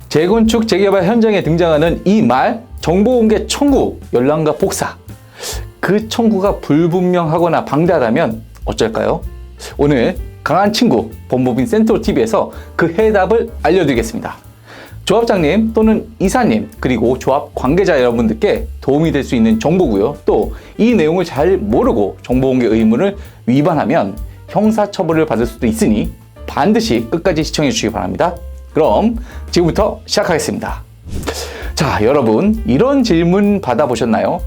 재건축 재개발 현장에 등장하는 이 말, 정보공개 청구, 열람과 복사. 그 청구가 불분명하거나 방대하다면 어쩔까요? 오늘 강한 친구 법무법인 센트럴TV에서 그 해답을 알려드리겠습니다. 조합장님 또는 이사님 그리고 조합 관계자 여러분들께 도움이 될 수 있는 정보고요. 또 이 내용을 잘 모르고 정보공개 의무를 위반하면 형사처벌을 받을 수도 있으니 반드시 끝까지 시청해 주시기 바랍니다. 그럼 지금부터 시작하겠습니다. 자, 여러분 이런 질문 받아보셨나요?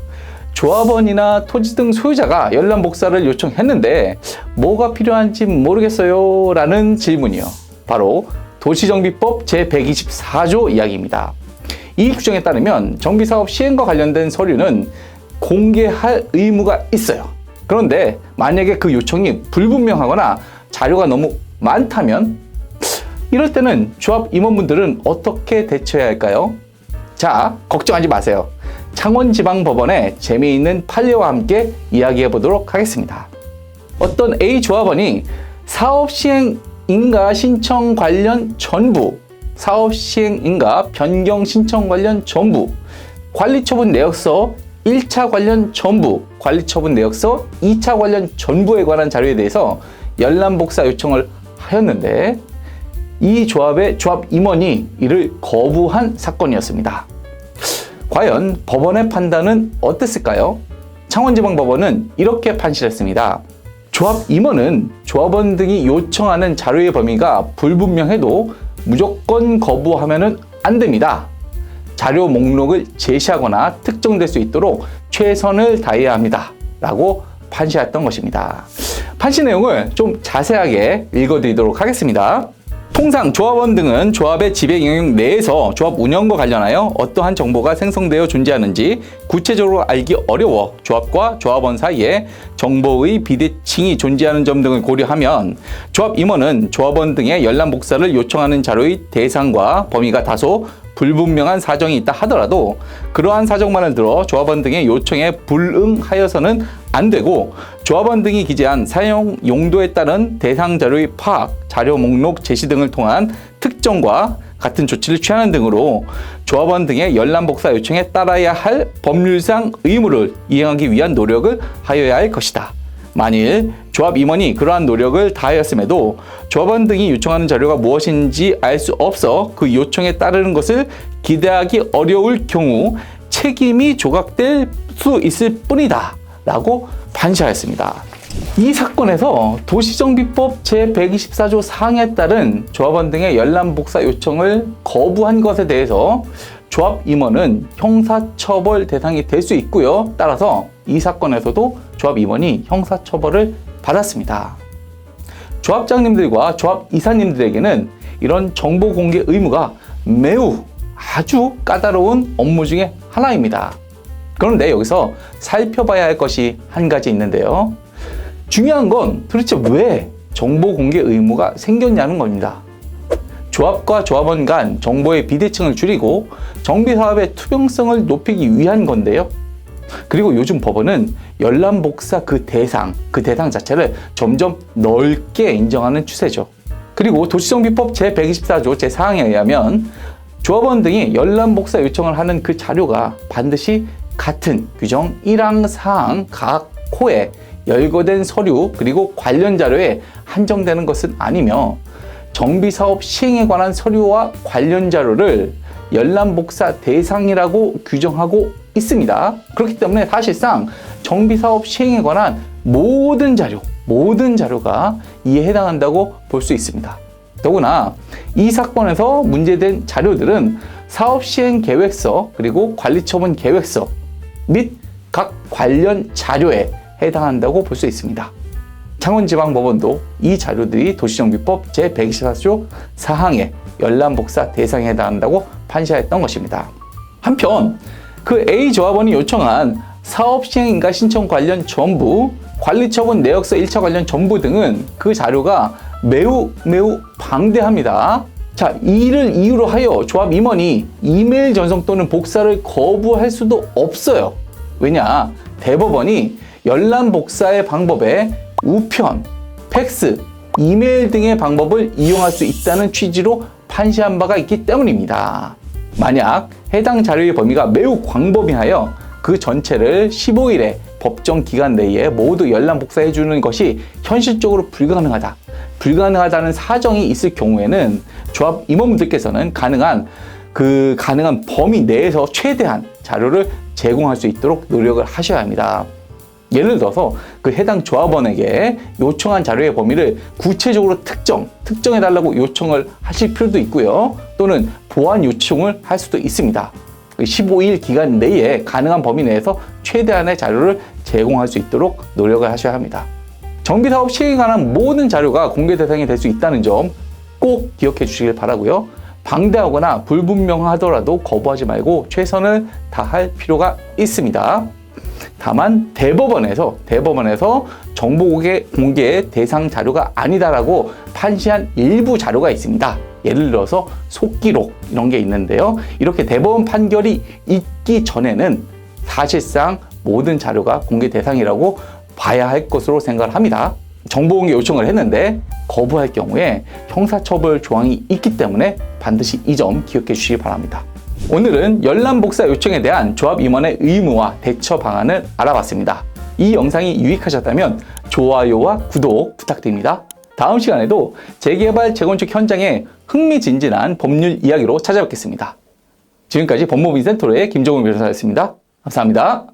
조합원이나 토지 등 소유자가 열람 복사를 요청했는데 뭐가 필요한지 모르겠어요 라는 질문이요. 바로 도시정비법 제124조 이야기입니다. 이 규정에 따르면 정비사업 시행과 관련된 서류는 공개할 의무가 있어요. 그런데 만약에 그 요청이 불분명하거나 자료가 너무 많다면 이럴 때는 조합 임원분들은 어떻게 대처해야 할까요? 자, 걱정하지 마세요. 창원지방법원의 재미있는 판례와 함께 이야기해 보도록 하겠습니다. 어떤 A 조합원이 사업시행인가 신청 관련 전부, 사업시행인가 변경 신청 관련 전부, 관리처분 내역서 1차 관련 전부, 관리처분 내역서 2차 관련 전부에 관한 자료에 대해서 열람복사 요청을 하였는데 이 조합의 조합 임원이 이를 거부한 사건이었습니다. 과연 법원의 판단은 어땠을까요? 창원지방법원은 이렇게 판시했습니다. 조합 임원은 조합원 등이 요청하는 자료의 범위가 불분명해도 무조건 거부하면 안 됩니다. 자료 목록을 제시하거나 특정될 수 있도록 최선을 다해야 합니다. 라고 판시했던 것입니다. 판시 내용을 좀 자세하게 읽어드리도록 하겠습니다. 통상 조합원 등은 조합의 지배 영역 내에서 조합 운영과 관련하여 어떠한 정보가 생성되어 존재하는지 구체적으로 알기 어려워 조합과 조합원 사이에 정보의 비대칭이 존재하는 점 등을 고려하면 조합 임원은 조합원 등의 열람 복사를 요청하는 자료의 대상과 범위가 다소 불분명한 사정이 있다 하더라도 그러한 사정만을 들어 조합원 등의 요청에 불응하여서는 안 되고 조합원 등이 기재한 사용 용도에 따른 대상 자료의 파악, 자료 목록 제시 등을 통한 특정과 같은 조치를 취하는 등으로 조합원 등의 열람 복사 요청에 따라야 할 법률상 의무를 이행하기 위한 노력을 하여야 할 것이다. 만일 조합 임원이 그러한 노력을 다하였음에도 조합원 등이 요청하는 자료가 무엇인지 알 수 없어 그 요청에 따르는 것을 기대하기 어려울 경우 책임이 조각될 수 있을 뿐이다 라고 판시하였습니다. 이 사건에서 도시정비법 제124조 사항에 따른 조합원 등의 열람 복사 요청을 거부한 것에 대해서 조합 임원은 형사처벌 대상이 될 수 있고요. 따라서 이 사건에서도 조합 임원이 형사처벌을 받았습니다. 조합장님들과 조합 이사님들에게는 이런 정보 공개 의무가 매우 아주 까다로운 업무 중에 하나입니다. 그런데 여기서 살펴봐야 할 것이 한 가지 있는데요. 중요한 건 도대체 왜 정보 공개 의무가 생겼냐는 겁니다. 조합과 조합원 간 정보의 비대칭을 줄이고 정비사업의 투명성을 높이기 위한 건데요. 그리고 요즘 법원은 열람 복사 그 대상 자체를 점점 넓게 인정하는 추세죠. 그리고 도시정비법 제124조 제4항에 의하면 조합원 등이 열람 복사 요청을 하는 그 자료가 반드시 같은 규정 1항 4항 각 호에 열거된 서류 그리고 관련 자료에 한정되는 것은 아니며 정비사업 시행에 관한 서류와 관련 자료를 열람 복사 대상이라고 규정하고 있습니다. 그렇기 때문에 사실상 정비사업 시행에 관한 모든 자료가 이에 해당한다고 볼 수 있습니다. 더구나 이 사건에서 문제된 자료들은 사업시행 계획서 그리고 관리처분 계획서 및 각 관련 자료에 해당한다고 볼 수 있습니다. 창원지방법원도 이 자료들이 도시정비법 제124조 4항의 열람 복사 대상에 해당한다고 판시하였던 것입니다. 한편 그 A 조합원이 요청한 사업시행인가 신청 관련 전부, 관리처분 내역서 1차 관련 전부 등은 그 자료가 매우 방대합니다. 자, 이를 이유로 하여 조합 임원이 이메일 전송 또는 복사를 거부할 수도 없어요. 왜냐? 대법원이 열람 복사의 방법에 우편, 팩스, 이메일 등의 방법을 이용할 수 있다는 취지로 판시한 바가 있기 때문입니다. 만약 해당 자료의 범위가 매우 광범위하여 그 전체를 15일의 법정 기간 내에 모두 열람 복사해 주는 것이 현실적으로 불가능하다는 사정이 있을 경우에는 조합 임원분들께서는 가능한 범위 내에서 최대한 자료를 제공할 수 있도록 노력을 하셔야 합니다. 예를 들어서 그 해당 조합원에게 요청한 자료의 범위를 구체적으로 특정해달라고 요청을 하실 필요도 있고요. 또는 보완 요청을 할 수도 있습니다. 15일 기간 내에 가능한 범위 내에서 최대한의 자료를 제공할 수 있도록 노력을 하셔야 합니다. 정비사업 시행에 관한 모든 자료가 공개 대상이 될 수 있다는 점 꼭 기억해 주시길 바라고요. 방대하거나 불분명하더라도 거부하지 말고 최선을 다할 필요가 있습니다. 다만 대법원에서 정보 공개 대상 자료가 아니다라고 판시한 일부 자료가 있습니다. 예를 들어서 속기록 이런 게 있는데요. 이렇게 대법원 판결이 있기 전에는 사실상 모든 자료가 공개 대상이라고 봐야 할 것으로 생각을 합니다. 정보 공개 요청을 했는데 거부할 경우에 형사처벌 조항이 있기 때문에 반드시 이 점 기억해 주시기 바랍니다. 오늘은 열람 복사 요청에 대한 조합 임원의 의무와 대처 방안을 알아봤습니다. 이 영상이 유익하셨다면 좋아요와 구독 부탁드립니다. 다음 시간에도 재개발, 재건축 현장의 흥미진진한 법률 이야기로 찾아뵙겠습니다. 지금까지 법무법인센터의 김정훈 변호사였습니다. 감사합니다.